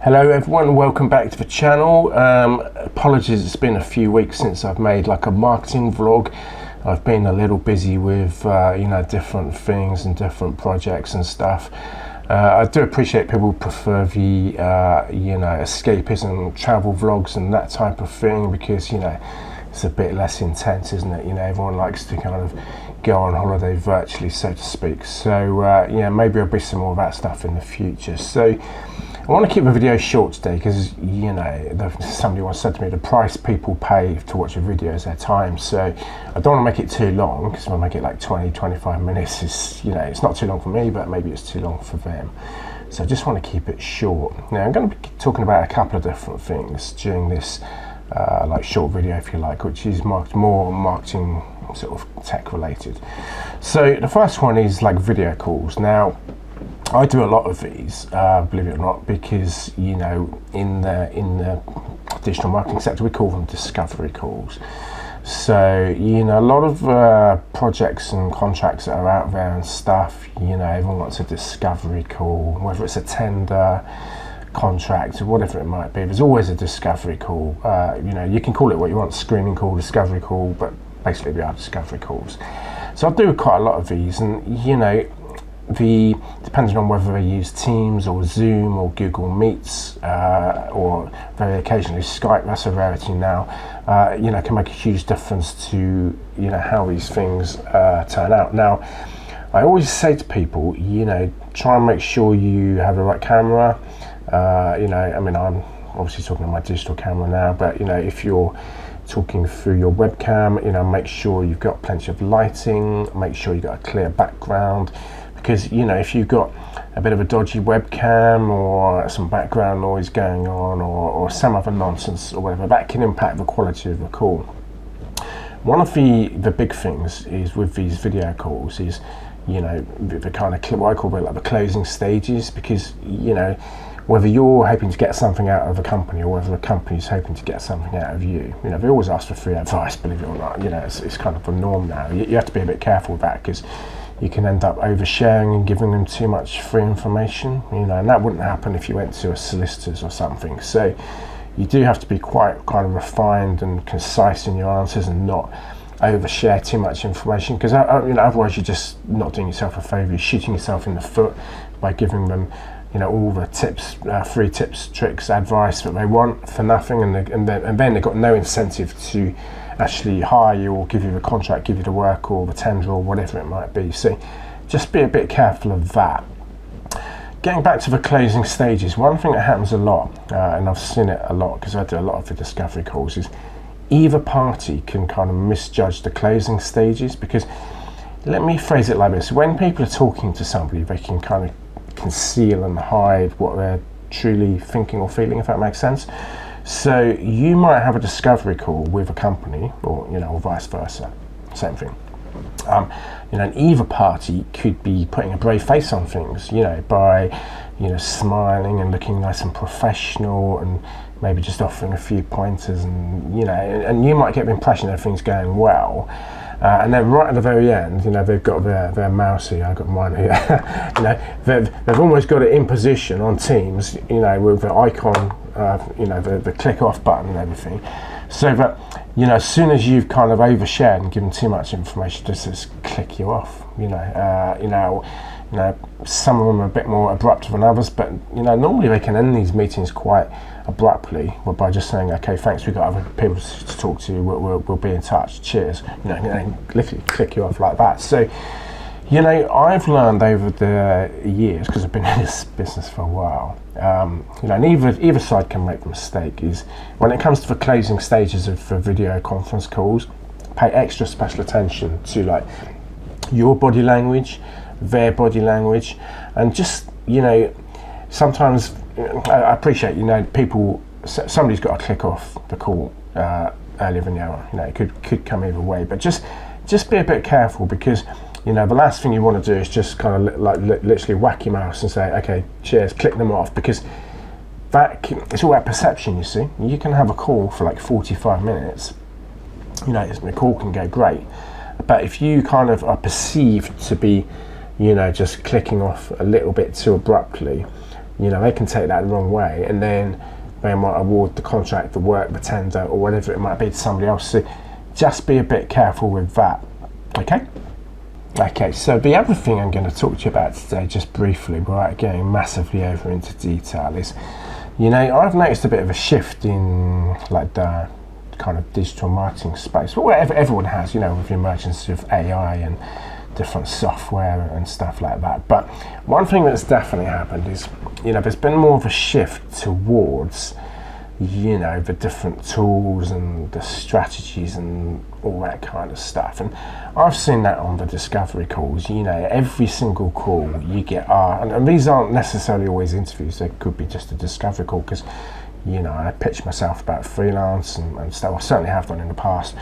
Hello everyone, welcome back to the channel. Apologies, it's been a few weeks since I've made like a marketing vlog. I've been a little busy with different things and different projects and stuff. I do appreciate people prefer the escapism, travel vlogs and that type of thing, because it's a bit less intense, isn't it? Everyone likes to kind of go on holiday virtually, so to speak. So maybe there'll be some more of that stuff in the future. So I want to keep the video short today because somebody once said to me the price people pay to watch a video is their time. So I don't want to make it too long, because if I make it like 20-25 minutes, it's not too long for me, but maybe it's too long for them. So I just want to keep it short. Now I'm going to be talking about a couple of different things during this short video, if you like, which is more marketing sort of tech related. So the first one is like video calls. Now I do a lot of these, believe it or not, because in the digital marketing sector we call them discovery calls. So a lot of projects and contracts that are out there and stuff, everyone wants a discovery call, whether it's a tender, contract, or whatever it might be. There's always a discovery call. You can call it what you want, screening call, discovery call, but basically they are discovery calls. So I do quite a lot of these, and depending on whether they use Teams or Zoom or Google Meets or very occasionally Skype, that's a rarity now, can make a huge difference to how these things turn out. Now I always say to people, try and make sure you have the right camera. I'm obviously talking on my digital camera now, but if you're talking through your webcam, make sure you've got plenty of lighting, make sure you've got a clear background, because if you've got a bit of a dodgy webcam or some background noise going on or some other nonsense or whatever, that can impact the quality of the call. One of the big things is with these video calls is the kind of what I call like the closing stages, because whether you're hoping to get something out of a company or whether a company is hoping to get something out of you, they always ask for free advice, believe it or not. It's kind of the norm now. You have to be a bit careful with that, because you can end up oversharing and giving them too much free information, and that wouldn't happen if you went to a solicitor's or something. So you do have to be quite kind of refined and concise in your answers and not overshare too much information, because otherwise you're just not doing yourself a favor. You're shooting yourself in the foot by giving them all the tips, free tips, tricks, advice that they want for nothing, and then they've got no incentive to actually hire you or give you the contract, give you the work or the tender or whatever it might be. So just be a bit careful of that. Getting back to the closing stages, one thing that happens a lot, and I've seen it a lot because I do a lot of the discovery calls, is either party can kind of misjudge the closing stages. Because let me phrase it like this: when people are talking to somebody, they can kind of conceal and hide what they're truly thinking or feeling, if that makes sense. So you might have a discovery call with a company, or or vice versa, same thing. And either party could be putting a brave face on things, by smiling and looking nice and professional, and maybe just offering a few pointers, and and you might get the impression everything's going well. And then right at the very end, they've got their mouse here. I've got mine here. They've almost got it in position on Teams, with the icon, the click off button and everything, so that as soon as you've kind of overshared and given too much information, just click you off. Some of them are a bit more abrupt than others, but normally they can end these meetings quite abruptly by just saying, okay, thanks, we've got other people to talk to, we'll be in touch, cheers, and literally click you off like that. So I've learned over the years, because I've been in this business for a while, and either side can make the mistake, is when it comes to the closing stages of video conference calls, pay extra special attention to like your body language, their body language, and just sometimes I appreciate people, somebody's got to click off the call earlier than the hour. It could come either way, but just be a bit careful, because the last thing you want to do is just kind of literally whack your mouse and say, okay, cheers, click them off, because it's all about perception. You see, you can have a call for like 45 minutes. The call can go great, but if you kind of are perceived to be just clicking off a little bit too abruptly, they can take that the wrong way, and then they might award the contract, the work, the tender, or whatever it might be to somebody else. So just be a bit careful with that. Okay, so the other thing I'm going to talk to you about today, just briefly, without getting massively over into detail, is, I've noticed a bit of a shift in like the kind of digital marketing space. Well, everyone has, with the emergence of AI and different software and stuff like that. But one thing that's definitely happened is, there's been more of a shift towards, the different tools and the strategies and all that kind of stuff. And I've seen that on the discovery calls. Every single call you get and these aren't necessarily always interviews. They could be just a discovery call, because I pitch myself about freelance and stuff. I certainly have done in the past.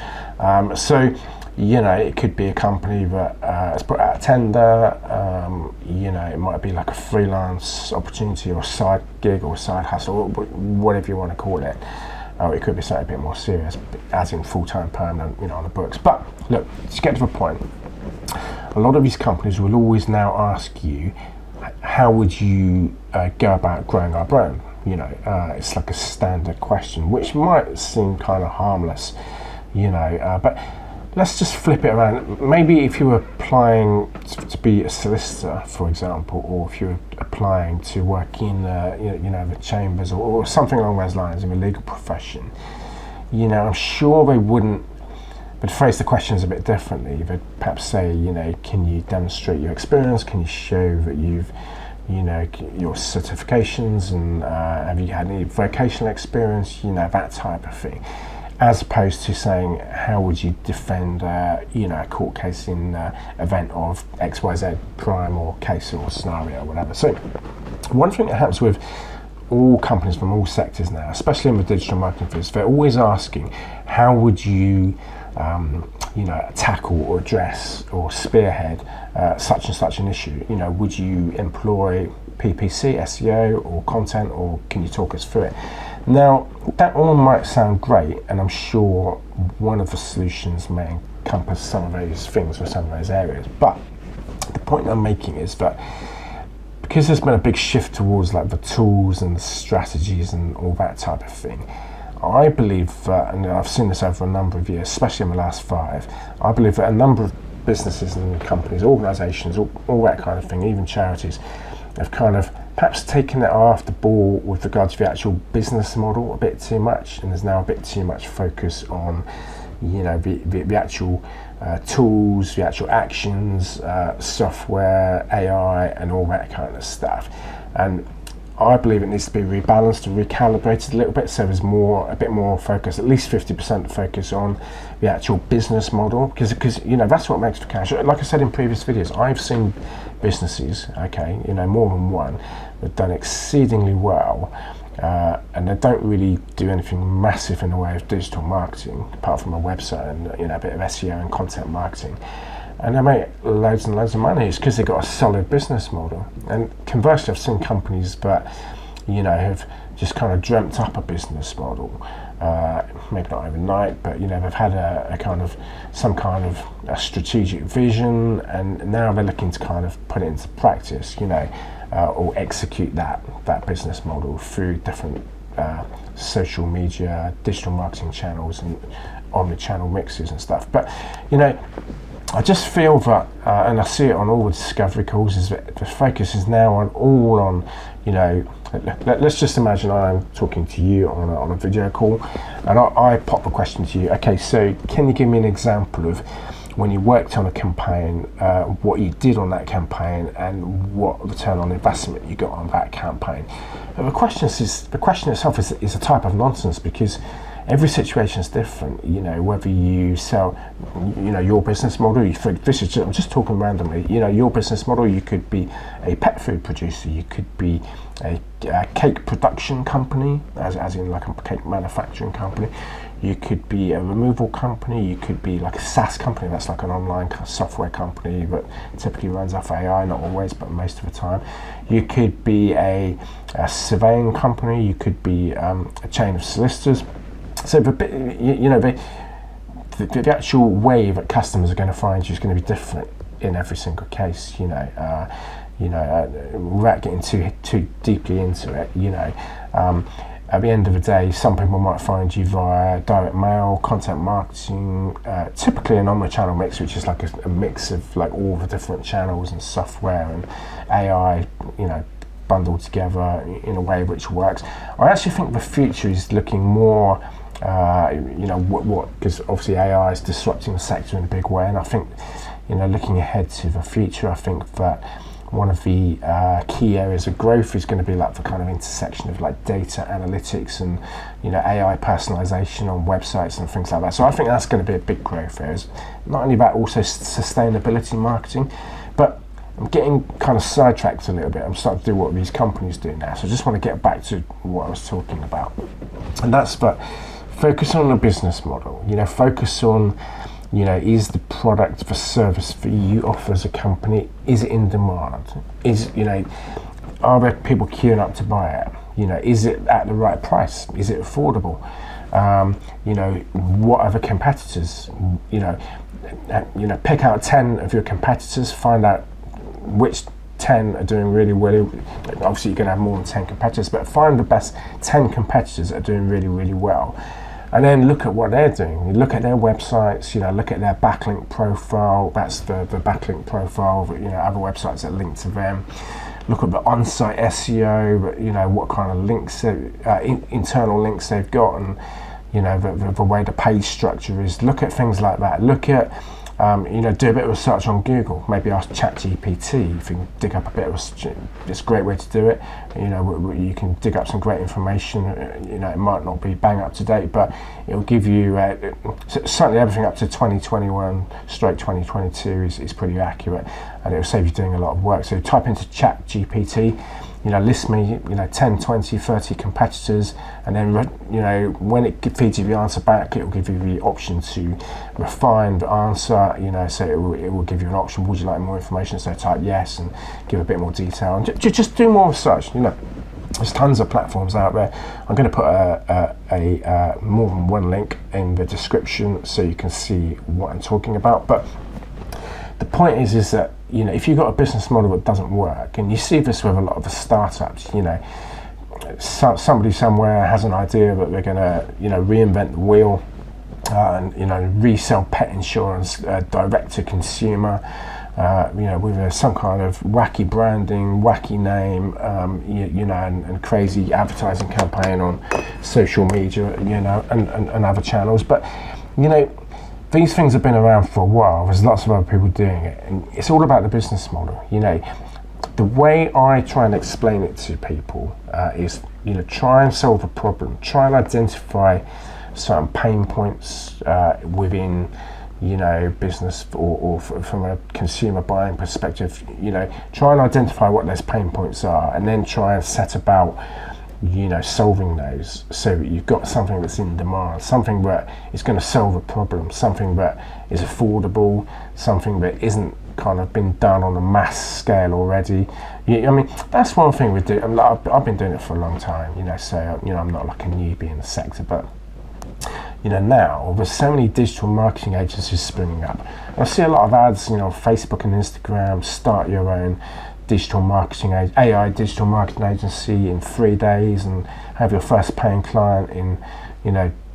So it could be a company that has put out a tender. It might be like a freelance opportunity or a side gig or a side hustle, or whatever you want to call it. It could be something a bit more serious, as in full-time permanent, on the books. But look, to get to the point, a lot of these companies will always now ask you, how would you go about growing our brand? It's like a standard question, which might seem kind of harmless, but let's just flip it around. Maybe if you were applying to be a solicitor, for example, or if you're applying to work in the chambers or something along those lines in the legal profession, I'm sure they wouldn't, but phrase the questions a bit differently. They'd perhaps say, can you demonstrate your experience? Can you show that you've your certifications, and have you had any vocational experience, that type of thing, as opposed to saying, how would you defend a court case in event of XYZ crime or case or scenario or whatever. So one thing that happens with all companies from all sectors now, especially in the digital marketing field, they're always asking, how would you tackle or address or spearhead such and such an issue? Would you employ PPC, SEO, or content, or can you talk us through it? Now, that all might sound great, and I'm sure one of the solutions may encompass some of those things or some of those areas. But the point I'm making is that because there's been a big shift towards like the tools and the strategies and all that type of thing, I believe that, and I've seen this over a number of years, especially in the last 5, I believe that a number of businesses and companies, organisations, all that kind of thing, even charities, have kind of perhaps taken it off the ball with regard to the actual business model a bit too much, and there's now a bit too much focus on the actual tools, the actual actions, software, AI, and all that kind of stuff. And I believe it needs to be rebalanced and recalibrated a little bit, so there's a bit more focus, at least 50% focus on the actual business model, because that's what makes the cash. Like I said in previous videos, I've seen businesses, more than one, that have done exceedingly well, and they don't really do anything massive in the way of digital marketing, apart from a website and a bit of SEO and content marketing. And they make loads and loads of money. It's because they've got a solid business model. And conversely, I've seen companies that, have just kind of dreamt up a business model, maybe not overnight, but they've had some kind of a strategic vision, and now they're looking to kind of put it into practice, or execute that business model through different social media, digital marketing channels, and omni-channel mixes and stuff. But I just feel that, and I see it on all the discovery calls, is that the focus is now on let's just imagine I'm talking to you on a video call, and I pop a question to you. Okay, so can you give me an example of when you worked on a campaign, what you did on that campaign, and what return on investment you got on that campaign? And the question itself is a type of nonsense, because every situation is different. Whether you sell, your business model. I'm just talking randomly. Your business model. You could be a pet food producer. You could be a cake production company, as in like a cake manufacturing company. You could be a removal company. You could be like a SaaS company. That's like an online software company that typically runs off AI, not always, but most of the time. You could be a surveying company. You could be a chain of solicitors. So the actual way that customers are going to find you is going to be different in every single case. without getting too deeply into it, at the end of the day, some people might find you via direct mail, content marketing, typically an omnichannel mix, which is like a mix of like all the different channels and software and AI, bundled together in a way which works. I actually think the future is looking more, because obviously AI is disrupting the sector in a big way, and I think, looking ahead to the future, I think that one of the key areas of growth is going to be like the kind of intersection of like data analytics and AI personalization on websites and things like that. So I think that's going to be a big growth area. It's not only about also sustainability marketing, but I'm getting kind of sidetracked a little bit. I'm starting to do what these companies do now. So I just want to get back to what I was talking about, and that's that. Focus on the business model. Focus on, is the product, the service that you offer as a company, is it in demand? Are there people queuing up to buy it? Is it at the right price? Is it affordable? What are the competitors? Pick out 10 of your competitors, find out which 10 are doing really well. Obviously, you're going to have more than 10 competitors, but find the best 10 competitors that are doing really, really well. And then look at what they're doing. You look at their websites, look at their backlink profile. That's the backlink profile, other websites that link to them. Look at the on-site SEO, what kind of links, internal links they've got, and, the way the page structure is. Look at things like that. Look at, do a bit of research on Google. Maybe ask ChatGPT if you can dig up a bit of it's a great way to do it. You can dig up some great information. It might not be bang up to date, but it'll give you certainly everything up to 2021 stroke 2022 is pretty accurate, and it'll save you doing a lot of work. So type into ChatGPT, list me, 10, 20, 30 competitors, and then, when it feeds you the answer back, it will give you the option to refine the answer, so it will give you an option. Would you like more information? So type yes and give a bit more detail, and just do more research. There's tons of platforms out there. I'm going to put a more than one link in the description so you can see what I'm talking about. But the point is that, if you've got a business model that doesn't work, and you see this with a lot of the startups, somebody somewhere has an idea that they're going to, reinvent the wheel, and, resell pet insurance direct to consumer, with some kind of wacky branding, wacky name, and crazy advertising campaign on social media, and other channels. But, these things have been around for a while. There's lots of other people doing it, and it's all about the business model. The way I try and explain it to people is, try and solve a problem, try and identify certain pain points within, business or from a consumer buying perspective. Try and identify what those pain points are, and then try and set about solving those, so that you've got something that's in demand, something that is going to solve a problem, something that is affordable, something that isn't kind of been done on a mass scale already. That's one thing we do. I've been doing it for a long time, so I'm not like a newbie in the sector, but now there's so many digital marketing agencies springing up. And I see a lot of ads, on Facebook and Instagram. Start your own digital marketing AI digital marketing agency in 3 days, and have your first paying client in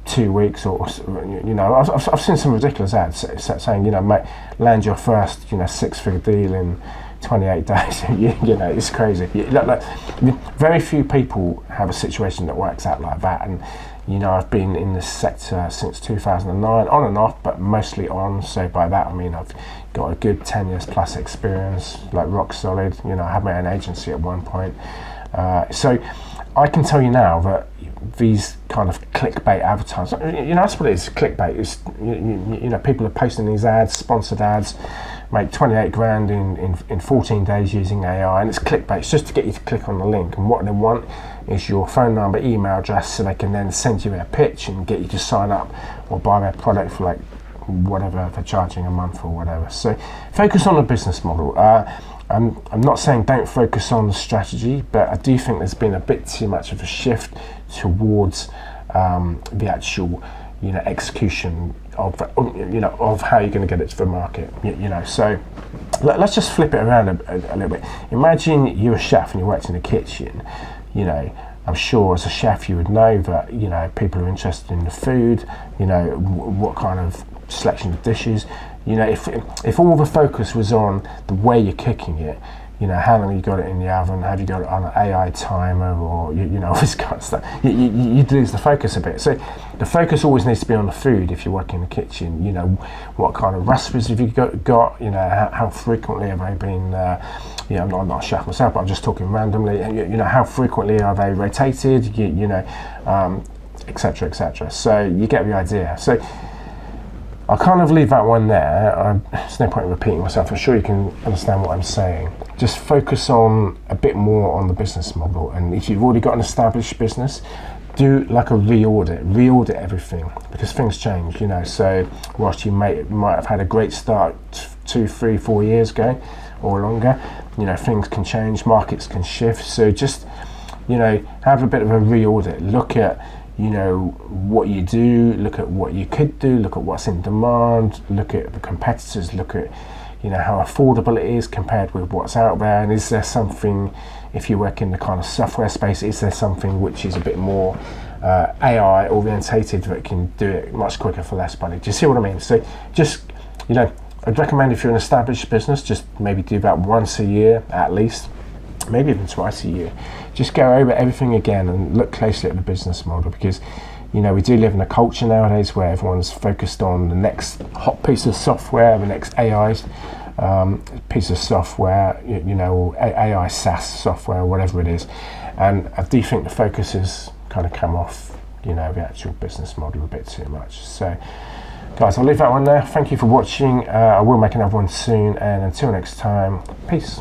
2 weeks, or I've seen some ridiculous ads saying, mate, land your first 6-figure deal in 28 days. It's crazy. Very few people have a situation that works out like that, and I've been in this sector since 2009, on and off, but mostly on. So by that I mean I've got a good 10 years plus experience, like rock solid. I had my own agency at one point. So I can tell you now that these kind of clickbait advertising, that's what it is. Clickbait is, people are posting these ads, sponsored ads, make 28 grand in 14 days using AI, and it's clickbait. It's just to get you to click on the link, and what they want is your phone number, email address, so they can then send you their pitch and get you to sign up or buy their product for like whatever they're charging a month or whatever. So focus on the business model. I'm not saying don't focus on the strategy, but I do think there's been a bit too much of a shift towards the actual execution of of how you're going to get it to the market. So let's just flip it around a little bit. Imagine you're a chef and you worked in a kitchen. I'm sure as a chef you would know that people are interested in the food. What kind of selection of dishes. If all the focus was on the way you're cooking it, how long you got it in the oven, have you got it on an AI timer, or all this kind of stuff, you'd lose the focus a bit. So the focus always needs to be on the food. If you work in the kitchen, what kind of recipes have you got, how frequently have they been, I'm not a chef myself, but I'm just talking randomly, how frequently are they rotated, etc, etc. So you get the idea. So I'll kind of leave that one there. There's no point in repeating myself. I'm sure you can understand what I'm saying. Just focus on a bit more on the business model. And if you've already got an established business, do like a re-audit everything, because things change, So whilst you might have had a great start 2, 3, 4 years ago or longer, things can change, markets can shift. So just, have a bit of a re-audit. Look at what you do, look at what you could do, look at what's in demand, look at the competitors, look at how affordable it is compared with what's out there, and is there something, if you work in the kind of software space, is there something which is a bit more AI orientated that can do it much quicker for less money? Do you see what I mean? So just I'd recommend, if you're an established business, just maybe do that once a year at least, maybe even twice a year. Just go over everything again and look closely at the business model, because we do live in a culture nowadays where everyone's focused on the next hot piece of software, the next AI piece of software, or AI SaaS software, or whatever it is. And I do think the focus has kind of come off, the actual business model a bit too much. So guys, I'll leave that one there. Thank you for watching. I will make another one soon, and until next time, peace.